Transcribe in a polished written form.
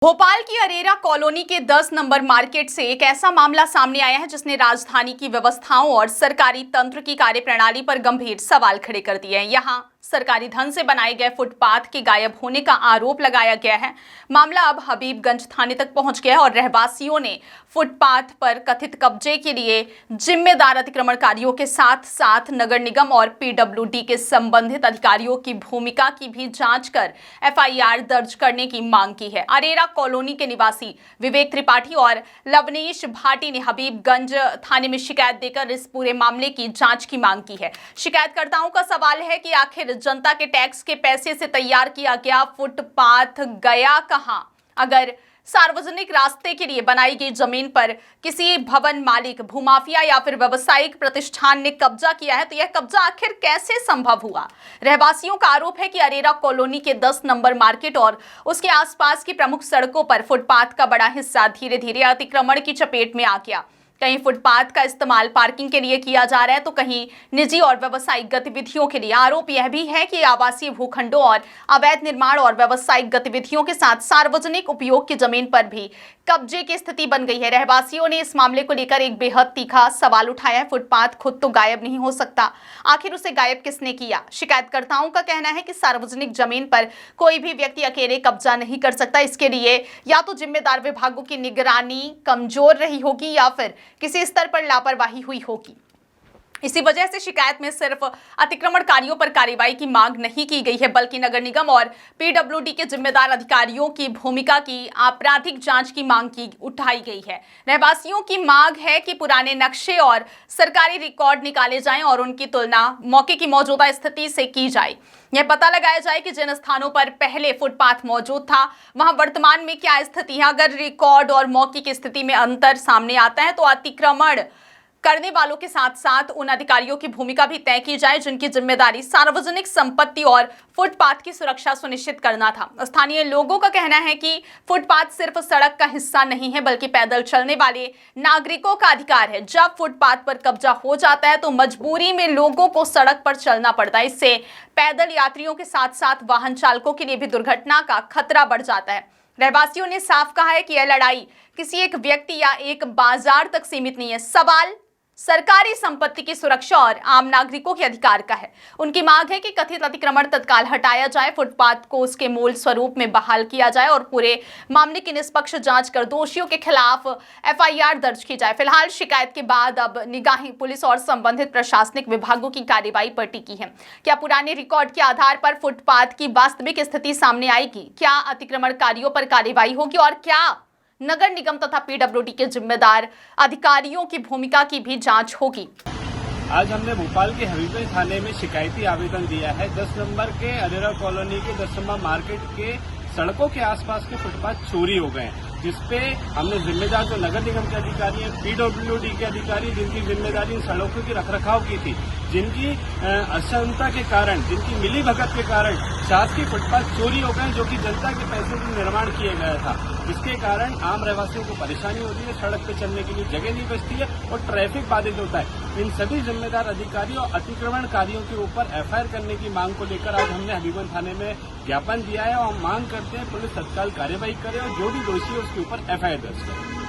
भोपाल की अरेरा कॉलोनी के 10 number market से एक ऐसा मामला सामने आया है जिसने राजधानी की व्यवस्थाओं और सरकारी तंत्र की कार्यप्रणाली पर गंभीर सवाल खड़े कर दिए हैं। यहाँ सरकारी धन से बनाए गए फुटपाथ के गायब होने का आरोप लगाया गया है। मामला अब हबीबगंज थाने तक पहुंच गया है और रहवासियों ने फुटपाथ पर कथित कब्जे के लिए जिम्मेदार अतिक्रमणकारियों के साथ साथ नगर निगम और पीडब्ल्यूडी के संबंधित अधिकारियों की भूमिका की भी जांच कर एफआईआर दर्ज करने की मांग की है। अरेरा कॉलोनी के निवासी विवेक त्रिपाठी और लवनीश भाटी ने हबीबगंज थाने में शिकायत देकर इस पूरे मामले की जांच की मांग की है। शिकायतकर्ताओं का सवाल है कि आखिर जनता के टैक्स के पैसे से तैयार किया गया फुटपाथ गया कहां? अगर सार्वजनिक रास्ते के लिए बनाई गई जमीन पर किसी भवन मालिक, भूमाफिया या फिर व्यावसायिक प्रतिष्ठान ने कब्जा किया है तो यह कब्जा आखिर कैसे संभव हुआ? रहवासियों का आरोप है कि अरेरा कॉलोनी के 10 नंबर मार्केट और उसके आसपास की प्रमुख सड़कों पर फुटपाथ का बड़ा हिस्सा धीरे धीरे अतिक्रमण की चपेट में आ गया। कहीं फुटपाथ का इस्तेमाल पार्किंग के लिए किया जा रहा है तो कहीं निजी और व्यावसायिक गतिविधियों के लिए। आरोप यह भी है कि आवासीय भूखंडों और अवैध निर्माण और व्यावसायिक गतिविधियों के साथ सार्वजनिक उपयोग की जमीन पर भी कब्जे की स्थिति बन गई है। रहवासियों ने इस मामले को लेकर एक बेहद तीखा सवाल उठाया है। फुटपाथ खुद तो गायब नहीं हो सकता, आखिर उसे गायब किसने किया? शिकायतकर्ताओं का कहना है कि सार्वजनिक जमीन पर कोई भी व्यक्ति अकेले कब्जा नहीं कर सकता। इसके लिए या तो जिम्मेदार विभागों की निगरानी कमजोर रही होगी या फिर किसी स्तर पर लापरवाही हुई होगी। इसी वजह से शिकायत में सिर्फ अतिक्रमणकारियों पर कार्रवाई की मांग नहीं की गई है बल्कि नगर निगम और पीडब्ल्यूडी के जिम्मेदार अधिकारियों की भूमिका की आपराधिक जांच की मांग की उठाई गई है। रहवासियों की मांग है कि पुराने नक्शे और सरकारी रिकॉर्ड निकाले जाएं और उनकी तुलना मौके की मौजूदा स्थिति से की जाए। यह पता लगाया जाए कि जिन स्थानों पर पहले फुटपाथ मौजूद था वहां वर्तमान में क्या स्थिति है। अगर रिकॉर्ड और मौके की स्थिति में अंतर सामने आता है तो अतिक्रमण करने वालों के साथ साथ उन अधिकारियों की भूमिका भी तय की जाए जिनकी जिम्मेदारी सार्वजनिक संपत्ति और फुटपाथ की सुरक्षा सुनिश्चित करना था। स्थानीय लोगों का कहना है कि फुटपाथ सिर्फ सड़क का हिस्सा नहीं है बल्कि पैदल चलने वाले नागरिकों का अधिकार है। जब फुटपाथ पर कब्जा हो जाता है तो मजबूरी में लोगों को सड़क पर चलना पड़ता है। इससे पैदल यात्रियों के साथ साथ वाहन चालकों के लिए भी दुर्घटना का खतरा बढ़ जाता है। रहवासियों ने साफ कहा है कि यह लड़ाई किसी एक व्यक्ति या एक बाजार तक सीमित नहीं है। सवाल सरकारी संपत्ति की सुरक्षा और आम नागरिकों के अधिकार का है। उनकी मांग है कि कथित अतिक्रमण तत्काल हटाया जाए, फुटपाथ को उसके मूल स्वरूप में बहाल किया जाए और पूरे मामले की निष्पक्ष जांच कर दोषियों के खिलाफ एफआईआर दर्ज की जाए। फिलहाल शिकायत के बाद अब निगाहें पुलिस और संबंधित प्रशासनिक विभागों की कार्रवाई पर टिकी है। क्या पुराने रिकॉर्ड के आधार पर फुटपाथ की वास्तविक स्थिति सामने आएगी? क्या अतिक्रमणकारियों पर कार्रवाई होगी और क्या नगर निगम तथा पीडब्ल्यूडी के जिम्मेदार अधिकारियों की भूमिका की भी जांच होगी? आज हमने भोपाल के हबीबगंज थाने में शिकायती आवेदन दिया है। 10 नंबर के अरेरा कॉलोनी के 10 नंबर मार्केट के सड़कों के आसपास के फुटपाथ चोरी हो गए हैं, जिसपे हमने जिम्मेदार जो नगर निगम के अधिकारी हैं, पीडब्ल्यूडी के अधिकारी जिनकी जिम्मेदारी इन सड़कों की रखरखाव की थी, जिनकी अक्षमता के कारण, जिनकी मिलीभगत के कारण शासकीय फुटपाथ चोरी हो गए जो कि जनता के पैसे से निर्माण किया गया था। इसके कारण आम रहवासियों को परेशानी होती है, सड़क पर चलने के लिए जगह नहीं बचती है और ट्रैफिक बाधित होता है। इन सभी जिम्मेदार अधिकारियों और अतिक्रमणकारियों के ऊपर एफआईआर करने की मांग को लेकर आज हमने हबीबगंज थाने में ज्ञापन दिया है और मांग करते हैं पुलिस तत्काल कार्रवाई करे और जो भी दोषी है उसके ऊपर एफआईआर दर्ज करे।